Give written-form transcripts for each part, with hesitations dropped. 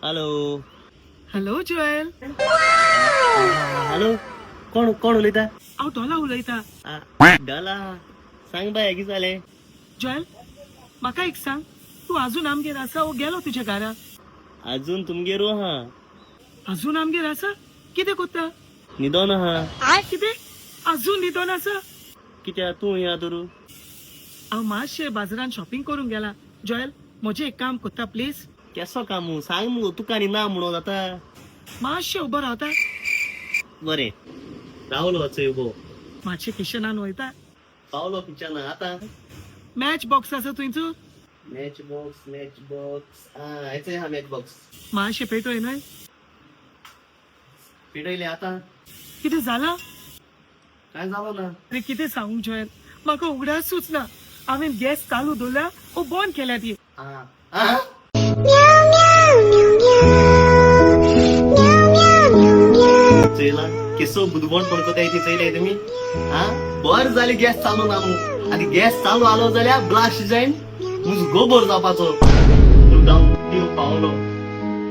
Hello. Hello Joel. Hello. कोण कोण उलयता? हांव डॉला उलयतां. डला सांग बाय कितें जालें? जोएल, म्हाका एक सांग, तूं आजून आमगेर आसा वो गेलो तुज्या घरा? अजून तुमगेर आहा. अजून आमगेर आसा? कितें कोत्ता? न्हिदोन आहा. कितें? अजून न्हिदोन आसा? कित्याक तूं या दरू? हांव मातशें बाजारान शॉपिंग करूंक गेला. जोएल, म्हजें एक काम कोत्ता प्लीज? केसो कामू सांग मुगो, तुका न्हिना म्हणून जाता. मातशें उबो रावता? बरें रावलो वचय उबो. मातशें किचनान वयता. पावलो किचन आतां. मॅच बॉक्स आसा थंयचो? मॅच बॉक्स हायचंय हा मॅच बॉक्स. मातशें पेटोय न्हय. पिडयले आतां. कितें जाला? काय जालो ना. अरे कितें सांगूं जोएल, म्हाका उगडास सुचना. हांवें गॅस चालू दवरला वो बंद केल्या ती. चयला केसो बुदवण पडकोता इथे चयले तुम्ही. बर जाली गॅस चालू ना मू. आनी गॅस चालू आलो जाल्यार ब्लास्ट जायन मुज गोबर जावपाचो. जावन पावलो.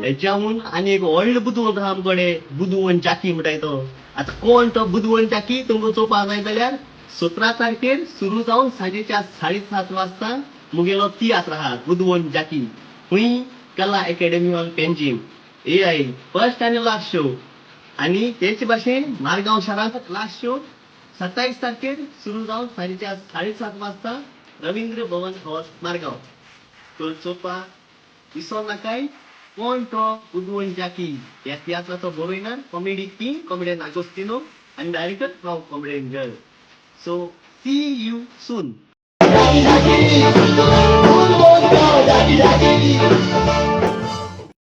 हेच्याहून आनी एक व्हडलो बुदवण आहा आमकडे, बुदवण चाकी म्हणटाय तो. आता कोण तो बुदवण चाकी तुमकां चोवपाक जाय जाल्यार 17 तारखेर सुरू जावन सांजेच्या 7:30 वाजता मुगेलो तियात्र आहा बुदवण चाकी. हुंय कला academy on Panjim. AI first आनी लास्ट शो. आणि तेच भाशेन मारगांव शारांत लास्ट शो 27 तारखेर सुरू जावन सांजेच्या 7:30 वाजता रवींद्र भवन हॉल मारगांव. तो चोवपाक विसर नाकाय. कोण तो बुदवण चाकी ह्या तियात्राचो बरोयणार कॉमेडी किंग, कॉमेडियन आगोस्तिनो आणि डायरेक्टर हांव comedian girl. So see you soon.